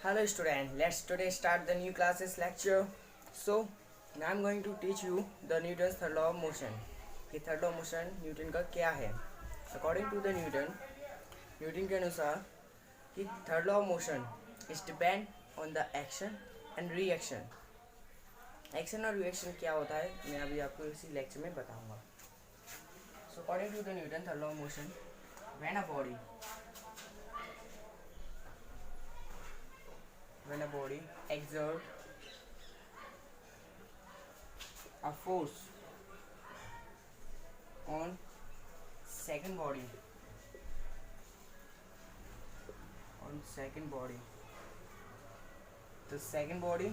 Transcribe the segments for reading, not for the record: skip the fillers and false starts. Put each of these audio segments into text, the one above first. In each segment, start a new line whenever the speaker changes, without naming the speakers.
Hello student, let's today start the new classes lecture. So now I'm going to teach you the Newton's third law of motion. कि third law of motion Newton का क्या है. According to the Newton के अनुसार कि third law of motion is depend on the action and reaction. Action और reaction क्या होता है मैं अभी आपको इसी लेक्चर में बताऊंगा. So according to the Newton third law of motion, when a body exert a force on second body the second body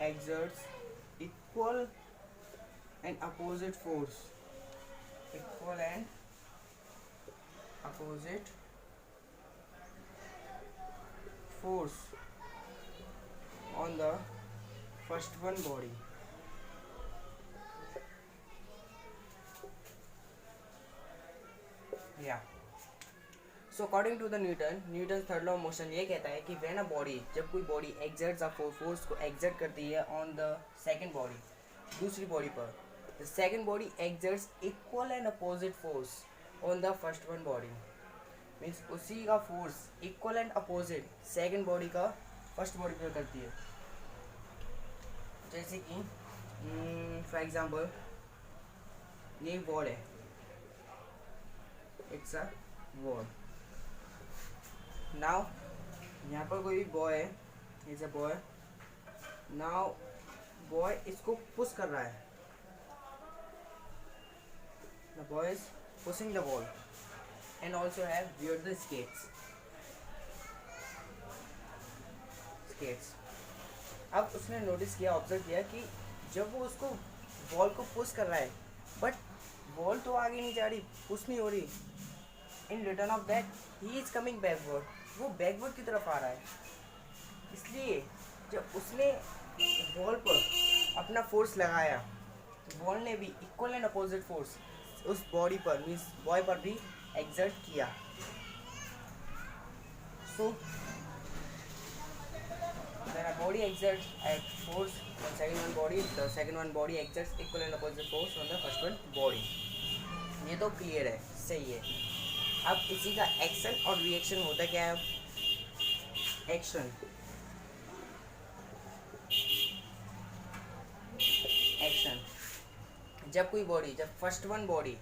exerts equal and opposite force on the first one body. So according to the Newton's third law of motion ये कहता है कि when a body, जब कोई body exerts a force को exert करती है on the second body, दूसरी बॉडी पर, the second body exerts equal and opposite force on the first one body. Means उसी का force equal and opposite second body का फर्स्ट बॉडी पर करती है. जैसे कि फॉर एग्जांपल ये बॉल है, इट्स अ बॉल. नाउ यहाँ पर कोई बॉय है, it's a boy. Now boy इसको पुश कर रहा है. The boy is pushing the ball and also have wear the skates. अब उसने नोटिस किया, ऑब्जर्व किया कि जब वो उसको बॉल को पुश कर रहा है बट बॉल तो आगे नहीं जा रही, पुश नहीं हो रही. In return of that he is coming backward, वो बैकवर्ड की तरफ आ रहा है. इसलिए जब उसने बॉल पर अपना फोर्स लगाया तो बॉल ने भी इक्वल एंड अपोजिट फोर्स उस बॉडी पर मीन्स बॉय पर भी exert किया. So when a body exerts a force on second one body, the second one body exerts equal and opposite force on the first one body. ये तो clear है, सही है. अब इसी का एक्शन और रिएक्शन होता क्या है. एक्शन जब कोई बॉडी, जब first one body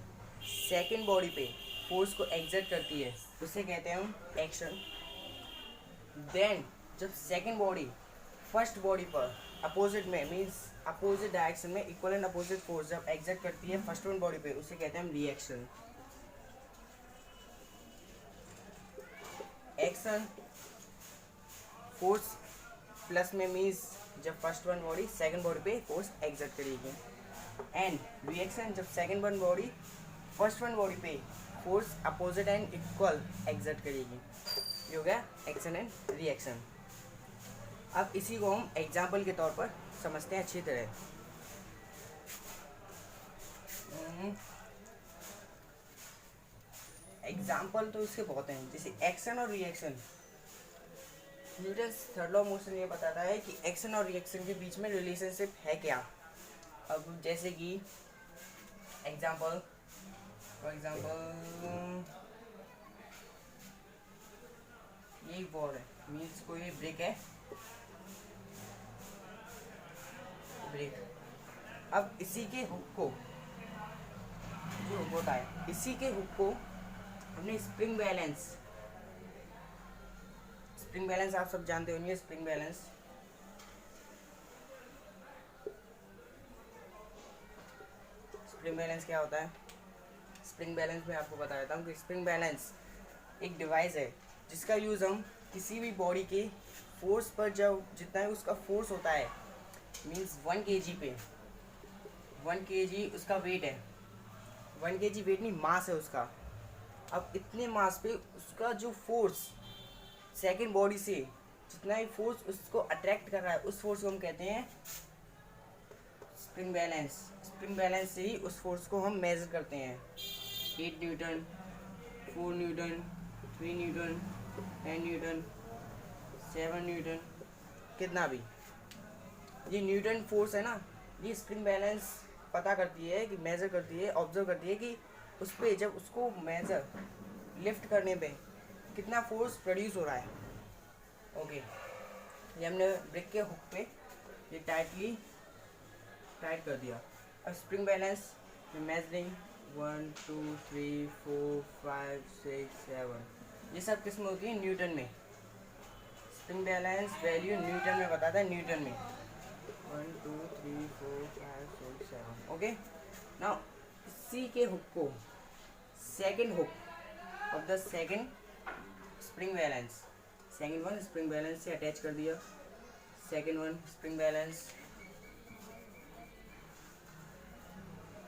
second body पे फोर्स को एग्जर्ट करती है उसे कहते हैं हम एक्शन. देन जब सेकेंड बॉडी फर्स्ट बॉडी पर अपोजिट में मीन्स अपोजिट डायरेक्शन में इक्वल एंड अपोजिट फोर्स जब एग्जर्ट करती है फर्स्ट वन बॉडी पे उसे कहते हैं हम रिएक्शन. एक्शन फोर्स प्लस में मीन्स जब first one body second body पे फोर्स एग्जर्ट करेगी. एंड रिएक्शन जब second one body first one body पे force opposite and equal exert करेगी. ये हो गया एक्शन एंड रिएक्शन. अब इसी को हम एग्जाम्पल के तौर पर समझते हैं अच्छी तरह. एग्जाम्पल तो इसके बहुत हैं, जैसे एक्शन और reaction. Newton's third law of motion ये बताता है कि एक्शन और रिएक्शन के बीच में रिलेशनशिप है क्या. अब जैसे कि एग्जाम्पल, फॉर एग्जाम्पल ये बॉल है, मीन्स कोई ब्रिक है, ब्रिक. अब इसी के हुक को, जो हुक होता है, इसी के हुक को हमने स्प्रिंग बैलेंस आप सब जानते होंगे. स्प्रिंग बैलेंस क्या होता है. स्प्रिंग बैलेंस में आपको बता देता हूँ कि स्प्रिंग बैलेंस एक डिवाइस है जिसका यूज़ हम किसी भी बॉडी के फोर्स पर, जब जितना भी उसका फोर्स होता है मीन्स 1 kg पे, 1 kg उसका वेट है, 1 kg वेट नहीं मास है उसका. अब इतने मास पे उसका जो फोर्स सेकेंड बॉडी से जितना भी फोर्स उसको अट्रैक्ट कर रहा है उस फोर्स को हम कहते हैं स्प्रिंग बैलेंस से ही उस फोर्स को हम मेज़र करते हैं. 8 Newton, 4 Newton, 3 Newton, 10 Newton, 7 Newton, कितना भी, ये न्यूटन फोर्स है ना, ये स्प्रिंग बैलेंस पता करती है कि मेज़र करती है, ऑब्जर्व करती है कि उस पर जब उसको मेज़र लिफ्ट करने पे कितना फोर्स प्रोड्यूस हो रहा है। ओके, ये हमने ब्रेक के हुक पे ये टाइट कर दिया। अब स्प्रिंग बैलेंस मेजरिंग 1 2 3 4 5 6 7, ये सब किस में होती है, न्यूटन में। स्प्रिंग बैलेंस वैल्यू न्यूटन में बताता है, न्यूटन में 1 2 3 4 5 6 7। ओके, नाउ सी के हुक को second hook of the second spring balance, second one spring balance से अटैच कर दिया। Second one spring balance,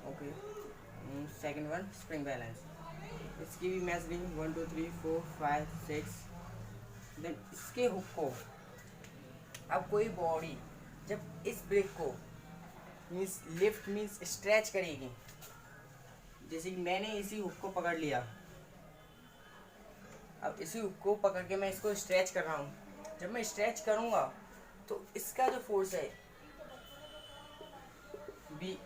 okay, second one spring balance, इसकी भी मेजरिंग 1 2 3 4 5 6। देन इसके हुक को, अब कोई बॉडी जब इस ब्रेक को मीन्स लिफ्ट मीन्स स्ट्रेच करेगी, जैसे कि मैंने इसी हुक को पकड़ लिया, अब इसी हुक को पकड़ के मैं इसको स्ट्रेच कर रहा हूँ। जब मैं स्ट्रेच करूँगा तो इसका जो फोर्स है बी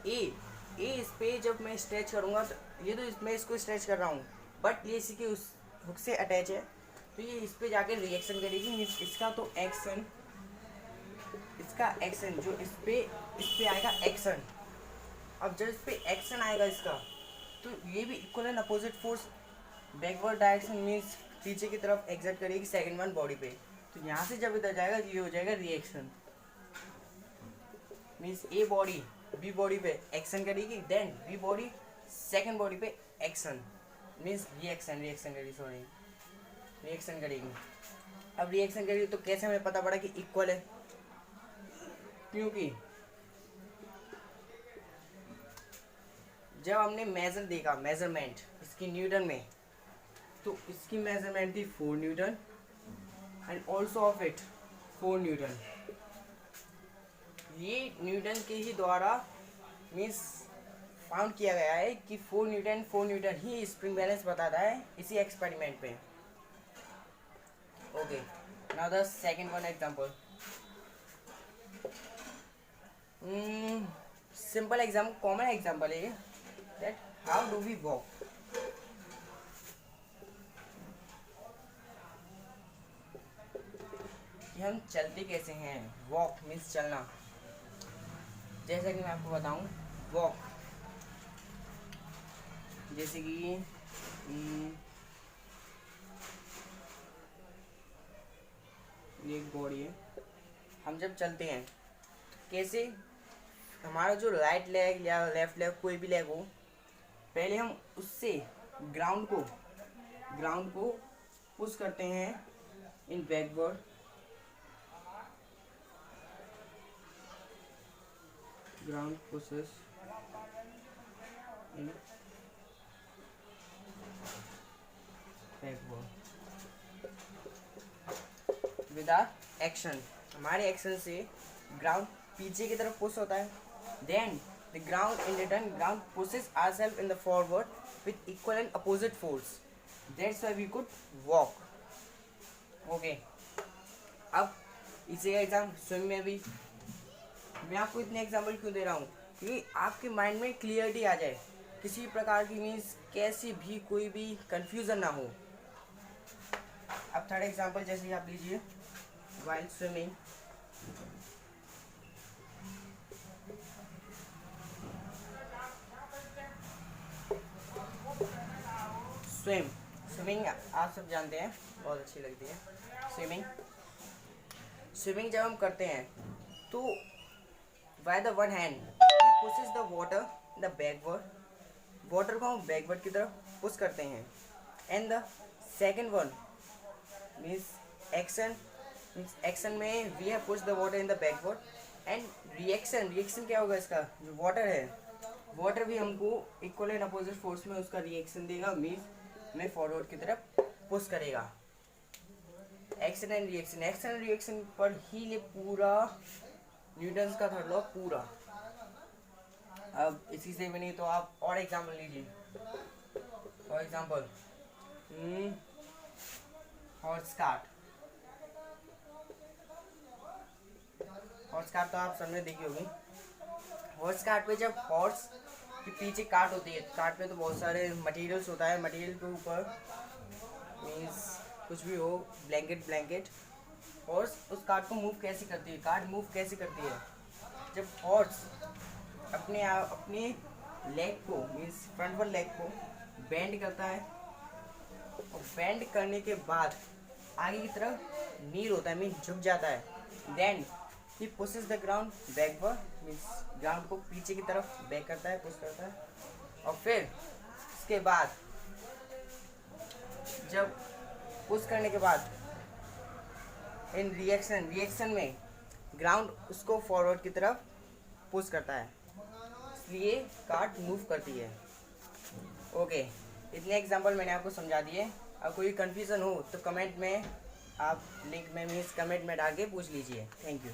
ए इस पे जब मैं स्ट्रेच करूँगा तो ये तो मैं इसको स्ट्रेच कर रहा हूँ, बट ये इसी के उस हुक से अटैच है, तो ये इस पे जाके रिएक्शन करेगी। मीन्स इसका तो एक्शन, इसका एक्शन जो इस पे आएगा एक्शन। अब जब इस पे एक्शन आएगा इसका, तो ये भी equal and opposite force backward direction means पीछे की तरफ एग्जर्ट करेगी सेकंड वन बॉडी पे। तो यहाँ से जब इधर जाएगा ये हो जाएगा reaction, means A body B body पे एक्शन करेगी, then B body second body पे एक्शन मीन्स रिएक्शन करेगी। अब रिएक्शन करेगी तो कैसे हमें पता पड़ा कि इक्वल है, क्योंकि जब हमने मेजर देखा, मेजरमेंट इसकी न्यूटन में, तो इसकी मेजरमेंट थी 4 Newton and also of it 4 Newton. ये न्यूटन के ही द्वारा मीन्स फाउंड किया गया है कि 4 न्यूटन ही स्प्रिंग बैलेंस बताता है इसी एक्सपेरिमेंट पे। Okay, now the second one example, simple example, common example है ये, that how do we walk. कि हम चलते कैसे हैं, वॉक मीन्स चलना। जैसे कि मैं आपको बताऊं, वॉक जैसे कि ये एक बॉडी है, हम जब चलते हैं तो कैसे हमारा जो राइट लेग या लेफ्ट लेग कोई भी लेग हो, पहले हम उससे ग्राउंड को पुश करते हैं in backward, ground pushes in backward with our action. हमारे एक्शन से ग्राउंड पीछे की तरफ पुश होता है, then the ground in return ground pushes ourself in the forward with equal and opposite force, that's why we could walk. Okay, अब इसी का एग्जाम स्विम में भी मैं आपको इतने एग्जाम्पल क्यों दे रहा हूँ, क्योंकि आपके माइंड में क्लियरिटी आ जाए, किसी प्रकार की मीन्स कैसी भी कोई भी कंफ्यूजन ना हो। अब थर्ड एग्जाम्पल जैसे कि आप लीजिए, वाइल स्विमिंग, स्विमिंग आप सब जानते हैं, बहुत अच्छी लगती है स्विमिंग जब हम करते हैं तो by the one hand we pushes the water the backward, water को हम बैकवर्ड की तरफ पुश करते हैं, and the second one means action में we have push the water in the backward, and reaction क्या होगा, इसका जो वाटर है, वाटर भी हमको इक्वल एंड अपोजिट फोर्स में उसका रिएक्शन देगा, मीन्स हमें फॉरवर्ड की तरफ पुश करेगा। एक्शन एंड रिएक्शन पर ही ये पूरा न्यूटन्स का थर्ड लॉ पूरा। अब इसी से भी नहीं तो आप और एग्जाम्पल लीजिए, for example horse cart. Horse cart तो आप सबने देखी होगी। हॉर्स कार्ट पे जब हॉर्स के पीछे कार्ट होती है, कार्ट पे तो बहुत सारे मटेरियल्स होता है, मटेरियल के ऊपर मीन्स कुछ भी हो, ब्लैंकेट हॉर्स उस कार्ट को मूव कैसे करती है, कार्ट मूव कैसे करती है, जब हॉर्स अपने लेग को मीन्स फ्रंट वन लेग को बेंड करता है, और बेंड करने के बाद आगे की तरफ नील होता है मीन्स झुक जाता है, then he pushes the ground backward means ground को पीछे की तरफ बैक करता है, पुश करता है, और फिर उसके बाद जब पुश करने के बाद इन रिएक्शन में ग्राउंड उसको फॉरवर्ड की तरफ पुश करता है, इसलिए कार्ट मूव करती है। ओके, इतने एग्जांपल मैंने आपको समझा दिए। अब कोई कन्फ्यूज़न हो तो कमेंट में आप लिंक में मीन्स कमेंट में डाल के पूछ लीजिए। Thank you.